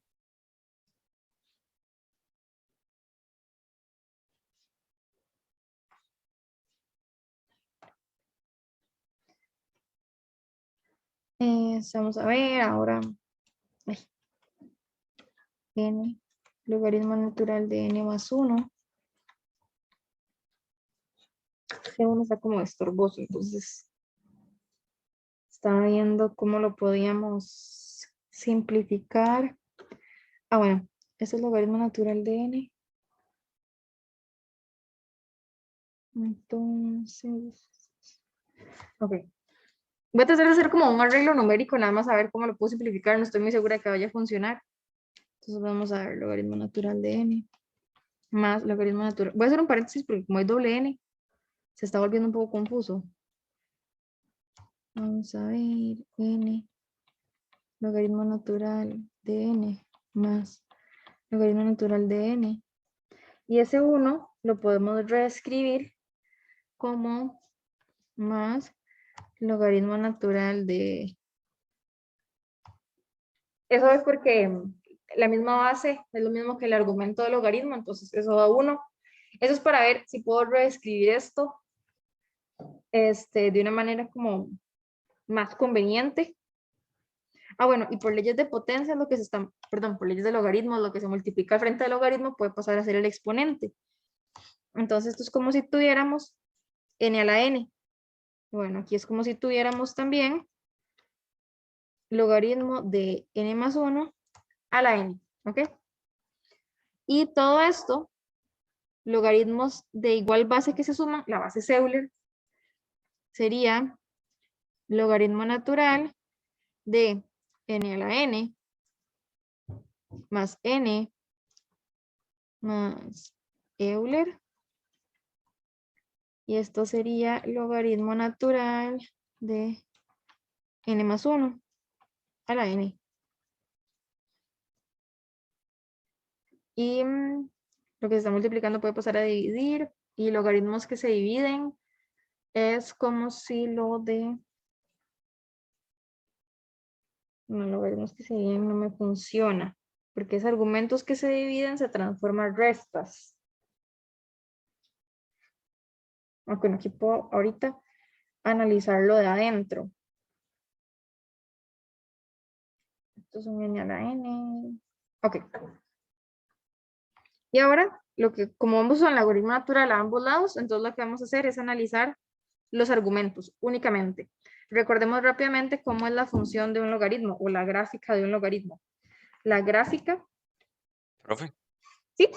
Vamos a ver ahora. Ay. N, logaritmo natural de n más 1. G1 está como estorboso, entonces estaba viendo cómo lo podíamos simplificar. Ah, bueno, este es el logaritmo natural de n. Entonces, ok. Voy a tratar de hacer como un arreglo numérico, nada más a ver cómo lo puedo simplificar. No estoy muy segura de que vaya a funcionar. Entonces vamos a ver logaritmo natural de n más logaritmo natural. Voy a hacer un paréntesis porque como hay doble n, se está volviendo un poco confuso. Vamos a ver n logaritmo natural de n más logaritmo natural de n. Y ese 1 lo podemos reescribir como más logaritmo natural de... Eso es porque la misma base es lo mismo que el argumento del logaritmo, entonces eso da 1. Eso es para ver si puedo reescribir esto de una manera como más conveniente. Ah, bueno, y por leyes de potencia, lo que se está, perdón, por leyes de logaritmos, lo que se multiplica al frente del logaritmo puede pasar a ser el exponente. Entonces, esto es como si tuviéramos n a la n. Bueno, aquí es como si tuviéramos también logaritmo de n más 1 a la n, ¿ok? Y todo esto, logaritmos de igual base que se suman, la base Euler, sería logaritmo natural de n a la n más n más Euler. Y esto sería logaritmo natural de n más 1 a la n. Y lo que se está multiplicando puede pasar a dividir. Y logaritmos que se dividen es como si lo de... No, logaritmos que se dividen no me funciona. Porque es argumentos que se dividen se transforman restas. Aunque no aquí puedo ahorita analizarlo de adentro. Esto es un n a la n. Ok. Y ahora, como vamos al algoritmo natural a ambos lados, entonces lo que vamos a hacer es analizar los argumentos únicamente. Recordemos rápidamente cómo es la función de un logaritmo o la gráfica de un logaritmo. La gráfica, Profe, ¿sí?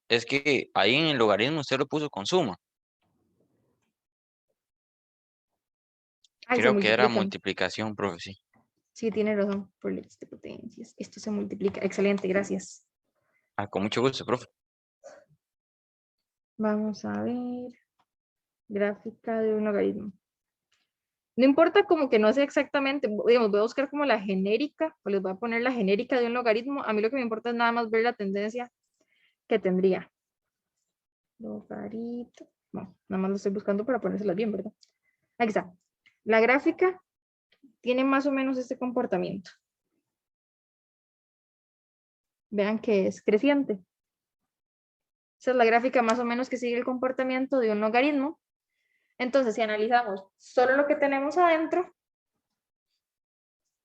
es que ahí en el logaritmo usted lo puso con suma. Ahí se Creo que era multiplican. multiplicación, profe, sí. Sí, tiene razón, por leyes de potencias. Esto se multiplica. Excelente, gracias. Ah, con mucho gusto, profe. Vamos a ver. Gráfica de un logaritmo. No importa como que no sea exactamente, digamos, voy a buscar como la genérica, o les voy a poner la genérica de un logaritmo. A mí lo que me importa es nada más ver la tendencia que tendría. Logaritmo. Bueno, nada más lo estoy buscando para ponérselas bien, ¿verdad? Aquí está. La gráfica tiene más o menos este comportamiento. Vean que es creciente. Esa es la gráfica más o menos que sigue el comportamiento de un logaritmo. Entonces, si analizamos solo lo que tenemos adentro,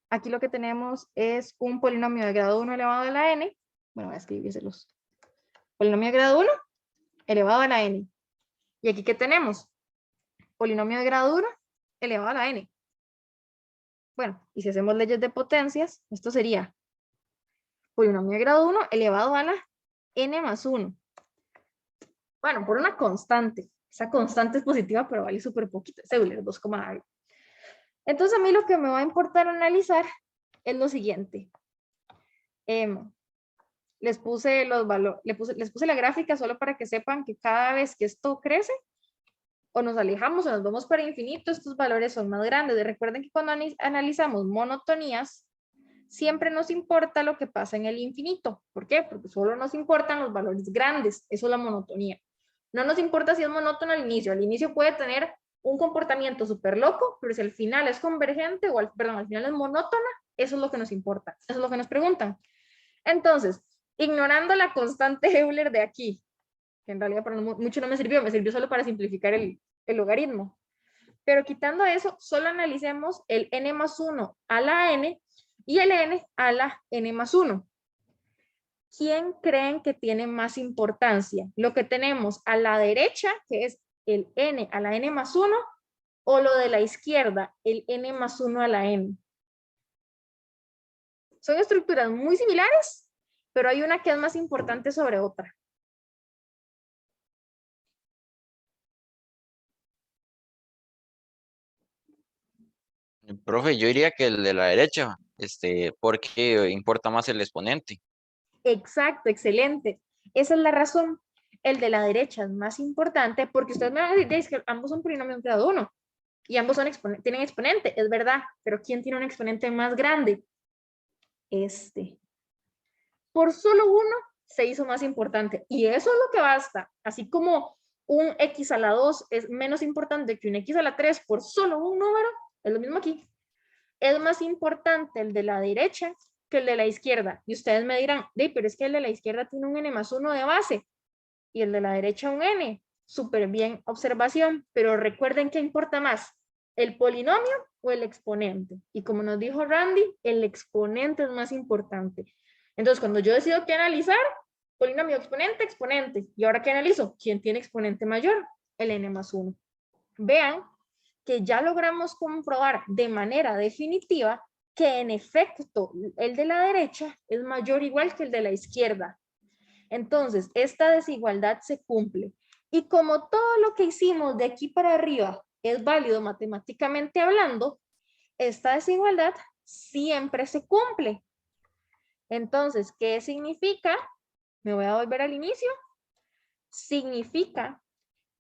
aquí lo que tenemos es un polinomio de grado 1 elevado a la n. Bueno, voy a escribírselos. Polinomio de grado 1 elevado a la n. Y aquí, ¿qué tenemos? Polinomio de grado 1 elevado a la n. Bueno, y si hacemos leyes de potencias, esto sería polinomio de grado 1 elevado a la n más 1. Bueno, por una constante. Esa constante es positiva, pero vale súper poquito. Es Euler, 2, algo. Entonces, a mí lo que me va a importar analizar es lo siguiente. les puse los valores, les puse la gráfica solo para que sepan que cada vez que esto crece, o nos alejamos o nos vamos para infinito, estos valores son más grandes. Y recuerden que cuando analizamos monotonías, siempre nos importa lo que pasa en el infinito. ¿Por qué? Porque solo nos importan los valores grandes. Eso es la monotonía. No nos importa si es monótono al inicio. Al inicio puede tener un comportamiento súper loco, pero si al final es convergente o al final es monótona, eso es lo que nos importa. Eso es lo que nos preguntan. Entonces, ignorando la constante Euler de aquí, que en realidad para mucho no me sirvió solo para simplificar el logaritmo. Pero quitando eso, solo analicemos el n más 1 a la n y el n a la n más 1. ¿Quién creen que tiene más importancia? Lo que tenemos a la derecha, que es el n a la n más 1, o lo de la izquierda, el n más 1 a la n. Son estructuras muy similares, pero hay una que es más importante sobre otra. Profe, yo diría que el de la derecha, porque importa más el exponente. Exacto, excelente. Esa es la razón. El de la derecha es más importante porque ustedes me van a decir que ambos son polinomios de grado 1 y ambos son tienen exponente, es verdad, pero ¿quién tiene un exponente más grande? Este. Por solo uno se hizo más importante y eso es lo que basta. Así como un x a la 2 es menos importante que un x a la 3 por solo un número, es lo mismo aquí. Es más importante el de la derecha que el de la izquierda. Y ustedes me dirán, pero es que el de la izquierda tiene un n más 1 de base y el de la derecha un n. Súper bien, observación, pero recuerden que importa más, el polinomio o el exponente. Y como nos dijo Randy, el exponente es más importante. Entonces, cuando yo decido qué analizar, polinomio, exponente, exponente. ¿Y ahora qué analizo? ¿Quién tiene exponente mayor? El n más 1. Vean que ya logramos comprobar de manera definitiva que en efecto el de la derecha es mayor o igual que el de la izquierda. Entonces, esta desigualdad se cumple. Y como todo lo que hicimos de aquí para arriba es válido matemáticamente hablando, esta desigualdad siempre se cumple. Entonces, ¿qué significa? Me voy a volver al inicio. Significa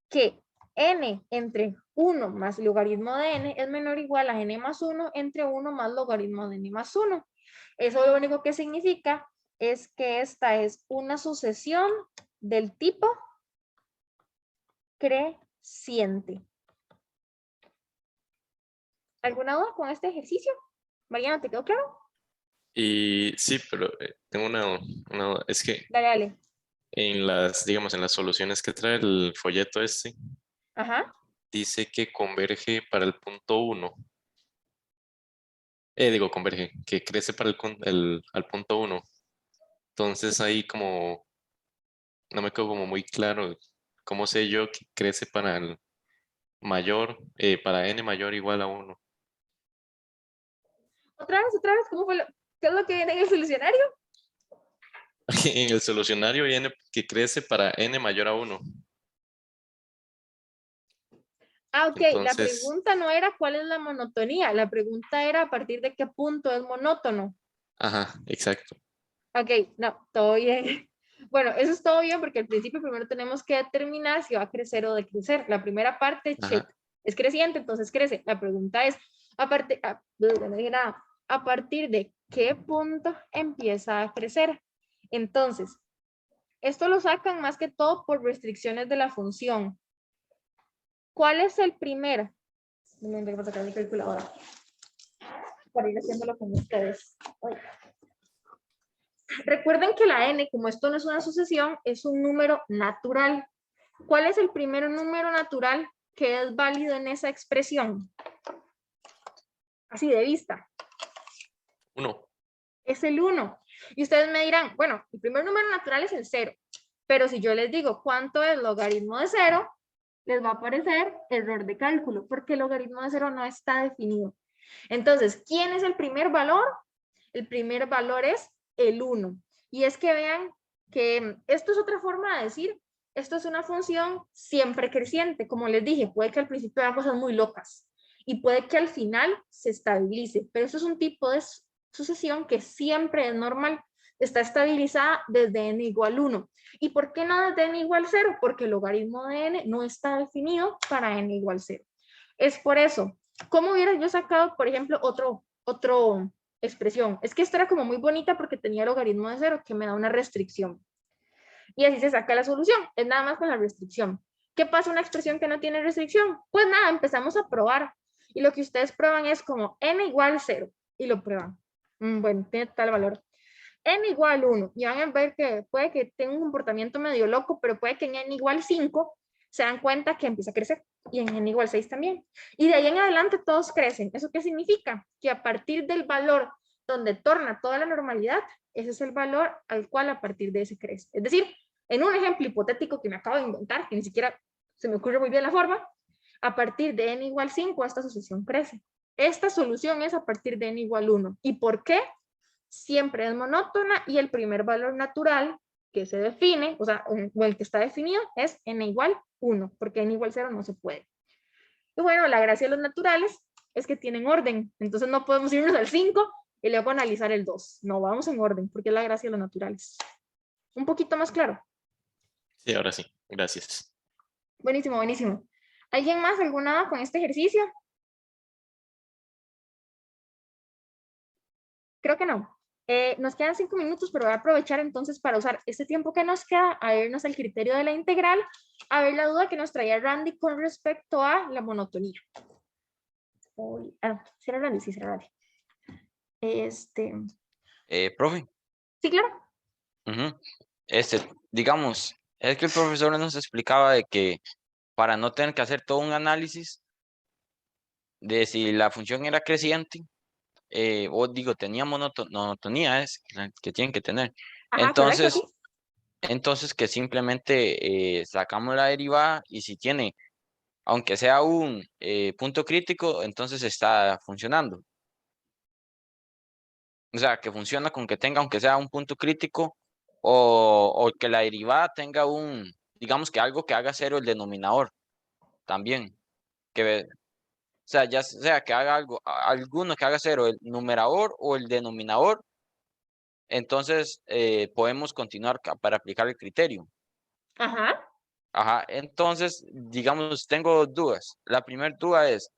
que n entre 1 más logaritmo de n es menor o igual a n más 1 entre 1 más logaritmo de n más 1. Eso lo único que significa es que esta es una sucesión del tipo creciente. ¿Alguna duda con este ejercicio? Mariana, ¿te quedó claro? Y sí, pero tengo una duda. Es que Dale, dale. en las, digamos, en las soluciones que trae el folleto Ajá. dice que converge para el punto 1. Converge, que crece para al punto 1. Entonces ahí como, no me quedó como muy claro cómo sé yo que crece para el mayor, para n mayor o igual a 1. Otra vez, ¿cómo fue ¿qué es lo que viene en el solucionario? En el solucionario viene que crece para n mayor a 1. Ah, ok, la Entonces, pregunta no era cuál es la monotonía, la pregunta era a partir de qué punto es monótono. ajá, exacto. Ok, no, todo bien. Bueno, eso es todo bien porque al principio primero tenemos que determinar si va a crecer o decrecer. La primera parte, check, Ajá. es creciente, entonces crece. La pregunta es, a partir de qué punto empieza a crecer. Entonces, esto lo sacan más que todo por restricciones de la función. ¿Cuál es el primer? Me voy a sacar mi calculadora para ir haciéndolo con ustedes. Ay. Recuerden que la n, como esto no es una sucesión, es un número natural. ¿Cuál es el primer número natural que es válido en esa expresión? Así de vista. 1. Es el 1. Y ustedes me dirán, bueno, el primer número natural es el 0. Pero si yo les digo cuánto es logaritmo de 0, les va a aparecer error de cálculo, porque el logaritmo de 0 no está definido. Entonces, ¿quién es el primer valor? El primer valor es el 1. Y es que vean que esto es otra forma de decir, esto es una función siempre creciente. Como les dije, puede que al principio haga cosas muy locas y puede que al final se estabilice, pero esto es un tipo de sucesión que siempre es normal. está estabilizada desde n igual 1. ¿Y por qué no desde n igual 0? Porque el logaritmo de n no está definido para n igual 0. Es por eso. ¿Cómo hubiera yo sacado, por ejemplo, otro expresión? Es que esta era como muy bonita porque tenía logaritmo de 0 que me da una restricción. Y así se saca la solución. Es nada más con la restricción. ¿Qué pasa una expresión que no tiene restricción? Pues nada, empezamos a probar. Y lo que ustedes prueban es como n igual 0. Y lo prueban. Bueno, tiene tal valor. N igual 1. Y van a ver que puede que tenga un comportamiento medio loco, pero puede que en n igual 5 se dan cuenta que empieza a crecer. Y en n igual 6 también. Y de ahí en adelante todos crecen. ¿Eso qué significa? Que a partir del valor donde torna toda la normalidad, ese es el valor al cual a partir de ese crece. Es decir, en un ejemplo hipotético que me acabo de inventar, que ni siquiera se me ocurre muy bien la forma, a partir de n igual 5 esta sucesión crece. Esta solución es a partir de n igual 1. ¿Y por qué? Siempre es monótona y el primer valor natural que se define, o sea, o el que está definido es n igual 1, porque n igual 0 no se puede. Y bueno, la gracia de los naturales es que tienen orden, entonces no podemos irnos al 5 y luego analizar el 2. No, vamos en orden, porque es la gracia de los naturales. Un poquito más claro. Sí, ahora sí. Gracias. Buenísimo, buenísimo. ¿Alguien más? ¿Alguna con este ejercicio? Creo que no. Nos quedan 5 minutos, pero voy a aprovechar entonces para usar este tiempo que nos queda a vernos el criterio de la integral, a ver la duda que nos traía Randy con respecto a la monotonía. ¿Será Randy? Sí, será Randy. Profe. Sí, claro. Digamos, es que el profesor nos explicaba de que para no tener que hacer todo un análisis de si la función era creciente, o digo, tenía monotonía, es que tienen que tener. Ajá, Entonces, correcto, sí. entonces que simplemente sacamos la derivada y si tiene, aunque sea un punto crítico, entonces está funcionando. O sea, que funciona con que tenga, aunque sea un punto crítico, o que la derivada tenga digamos que algo que haga cero el denominador también. O sea, ya sea que haga alguno que haga cero el numerador o el denominador, entonces podemos continuar para aplicar el criterio. Ajá. Ajá, entonces, digamos, tengo dos dudas. La primera duda es,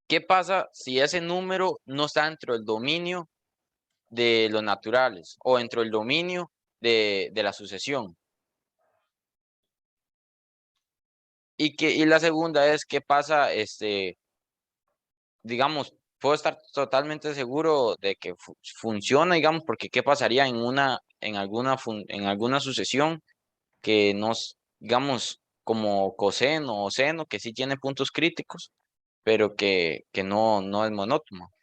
¿qué pasa si ese número no está dentro del dominio de los naturales o dentro del dominio de la sucesión? Y la segunda es, ¿qué pasa? Digamos, puedo estar totalmente seguro de que funciona, digamos, porque ¿qué pasaría en alguna sucesión que nos, digamos, como coseno o seno, que sí tiene puntos críticos, pero que no es monótono?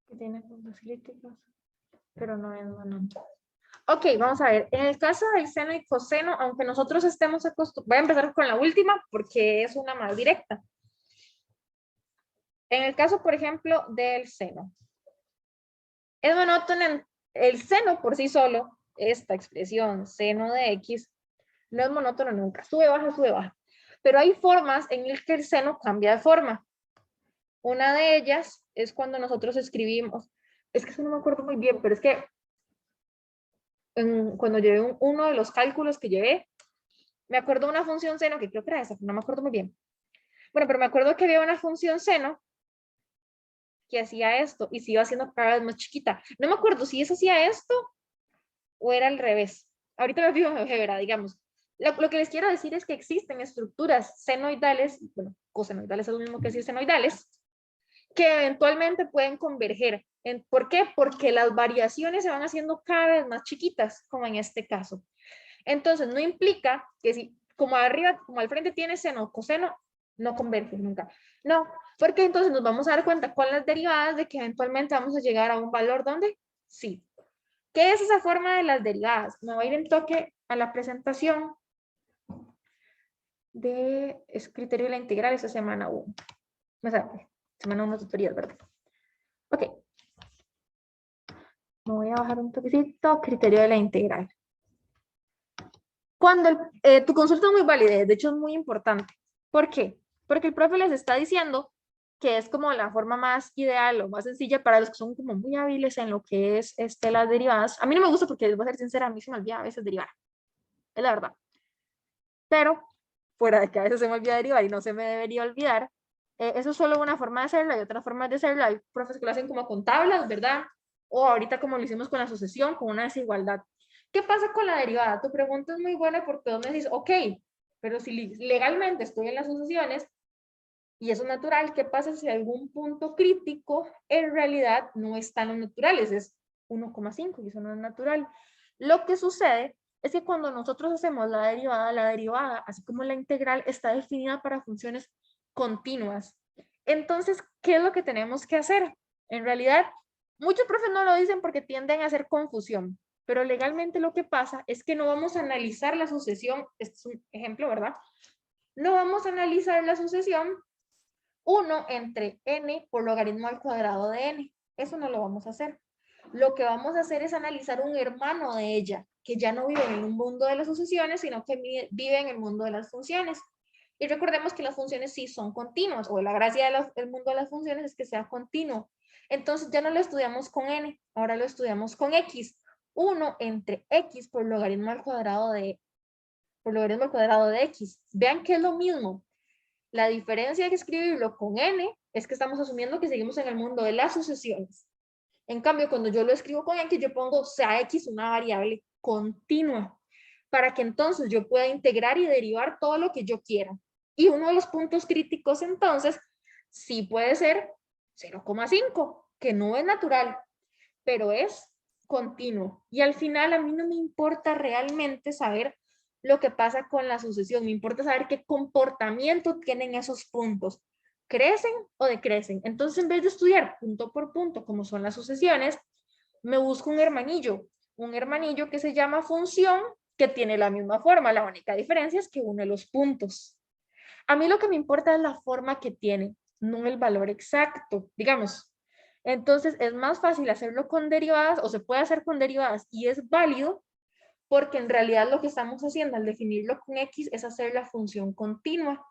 Que tiene puntos críticos, pero no es monótono. Ok, vamos a ver. En el caso del seno y coseno, aunque nosotros estemos acostumbrados, voy a empezar con la última porque es una más directa. En el caso, por ejemplo, del seno. Es monótono el seno por sí solo, esta expresión seno de x, no es monótono nunca. Sube, baja, sube, baja. Pero hay formas en las que el seno cambia de forma. Una de ellas es cuando nosotros escribimos, es que eso no me acuerdo muy bien, pero es que cuando llevé uno de los cálculos que llevé, me acuerdo de una función seno, que creo que era esa, no me acuerdo muy bien. Bueno, pero me acuerdo que había una función seno que hacía esto y se iba haciendo cada vez más chiquita. No me acuerdo si eso hacía esto o era al revés. Ahorita me fijo en álgebra, digamos. Lo que les quiero decir es que existen estructuras senoidales, bueno, cosenoidales es lo mismo que decir senoidales, que eventualmente pueden converger. ¿Por qué? Porque las variaciones se van haciendo cada vez más chiquitas, como en este caso. Entonces, no implica que si, como arriba, como al frente tiene seno o coseno, no converge nunca. No, porque entonces nos vamos a dar cuenta con las derivadas de que eventualmente vamos a llegar a un valor donde sí. ¿Qué es esa forma de las derivadas? Me voy a ir en toque a la presentación de criterio de la integral esa semana 1. Semana 1 tutorías, ¿verdad? Ok. Me voy a bajar un toquecito, criterio de la integral. Cuando tu consulta es muy válida, de hecho es muy importante. ¿Por qué? Porque el profe les está diciendo que es como la forma más ideal o más sencilla para los que son como muy hábiles en lo que es las derivadas. A mí no me gusta porque, voy a ser sincera, a mí se me olvida a veces derivar, es la verdad. Pero, fuera de que a veces se me olvida derivar y no se me debería olvidar, eso es solo una forma de hacerlo, hay otras formas de hacerlo, hay profes que lo hacen como con tablas, ¿verdad? O ahorita como lo hicimos con la sucesión, con una desigualdad. ¿Qué pasa con la derivada? Tu pregunta es muy buena porque vos me decís, ok, pero si legalmente estoy en las sucesiones y eso es natural, ¿qué pasa si algún punto crítico en realidad no está en los naturales? Es 1,5 y eso no es natural. Lo que sucede es que cuando nosotros hacemos la derivada, así como la integral, está definida para funciones continuas. Entonces, ¿qué es lo que tenemos que hacer? En realidad, muchos profes no lo dicen porque tienden a hacer confusión, pero legalmente lo que pasa es que no vamos a analizar la sucesión, este es un ejemplo, ¿verdad? No vamos a analizar la sucesión 1 entre n por logaritmo al cuadrado de n. Eso no lo vamos a hacer. Lo que vamos a hacer es analizar un hermano de ella, que ya no vive en un mundo de las sucesiones, sino que vive en el mundo de las funciones. Y recordemos que las funciones sí son continuas, o la gracia del mundo de las funciones es que sea continuo. Entonces ya no lo estudiamos con n, ahora lo estudiamos con x. 1 entre x por logaritmo al cuadrado de x. Vean que es lo mismo. La diferencia de escribirlo con n es que estamos asumiendo que seguimos en el mundo de las sucesiones. En cambio, cuando yo lo escribo con x, yo pongo sea x una variable continua, para que entonces yo pueda integrar y derivar todo lo que yo quiera. Y uno de los puntos críticos entonces sí puede ser 0,5, que no es natural, pero es continuo. Y al final a mí no me importa realmente saber lo que pasa con la sucesión, me importa saber qué comportamiento tienen esos puntos. ¿Crecen o decrecen? Entonces, en vez de estudiar punto por punto, como son las sucesiones, me busco un hermanillo que se llama función, que tiene la misma forma, la única diferencia es que une los puntos. A mí lo que me importa es la forma que tiene, no el valor exacto, digamos. Entonces, es más fácil hacerlo con derivadas, o se puede hacer con derivadas, y es válido, porque en realidad lo que estamos haciendo al definirlo con x es hacer la función continua.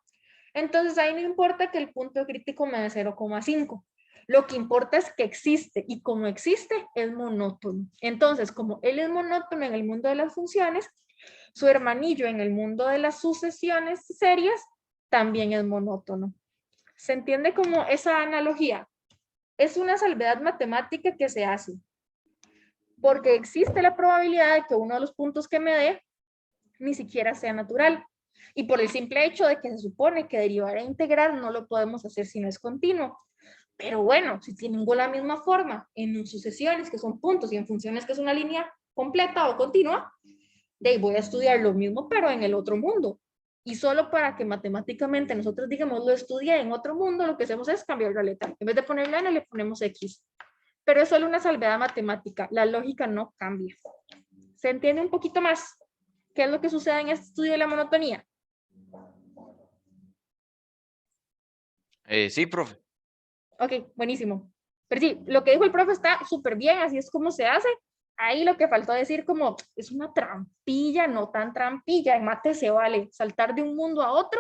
Entonces ahí no importa que el punto crítico me dé 0,5. Lo que importa es que existe, y como existe, es monótono. Entonces, como él es monótono en el mundo de las funciones, su hermanillo en el mundo de las sucesiones serias también es monótono. ¿Se entiende como esa analogía? Es una salvedad matemática que se hace, porque existe la probabilidad de que uno de los puntos que me dé ni siquiera sea natural. Y por el simple hecho de que se supone que derivar e integrar no lo podemos hacer si no es continuo. Pero bueno, si tienen la misma forma en sucesiones que son puntos y en funciones que es una línea completa o continua, de ahí voy a estudiar lo mismo pero en el otro mundo. Y solo para que matemáticamente nosotros digamos lo estudié en otro mundo, lo que hacemos es cambiar la letra. En vez de ponerle n, le ponemos x. Pero es solo una salvedad matemática. La lógica no cambia. ¿Se entiende un poquito más qué es lo que sucede en este estudio de la monotonía? Sí, profe. Ok, buenísimo. Pero sí, lo que dijo el profe está súper bien, así es como se hace. Ahí lo que faltó decir como es una trampilla, no tan trampilla. En mate se vale saltar de un mundo a otro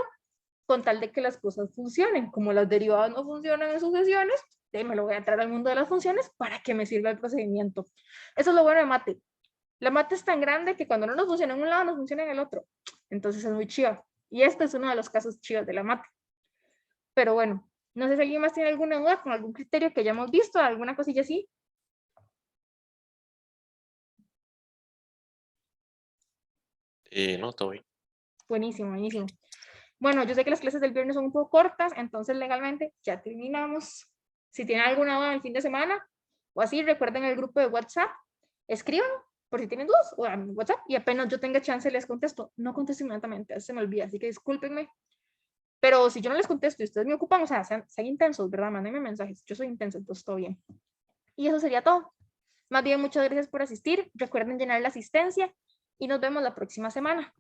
con tal de que las cosas funcionen. Como las derivadas no funcionan en sucesiones, me lo voy a traer al mundo de las funciones para que me sirva el procedimiento. Eso es lo bueno de mate. La mate es tan grande que cuando no nos funciona en un lado, nos funciona en el otro. Entonces es muy chido. Y este es uno de los casos chidos de la mate. Pero bueno, no sé si alguien más tiene alguna duda con algún criterio que hayamos visto, alguna cosilla así. No, todo bien. Buenísimo, buenísimo. Bueno, yo sé que las clases del viernes son un poco cortas, entonces legalmente ya terminamos. Si tienen alguna duda el fin de semana o así, recuerden el grupo de WhatsApp, escriban por si tienen dudas o a mi WhatsApp y apenas yo tenga chance les contesto. No contesto inmediatamente, se me olvida, así que discúlpenme. Pero si yo no les contesto y ustedes me ocupan, o sea, sean intensos, ¿verdad? Mándenme mensajes, yo soy intenso, entonces todo bien. Y eso sería todo. Más bien, muchas gracias por asistir. Recuerden llenar la asistencia y nos vemos la próxima semana.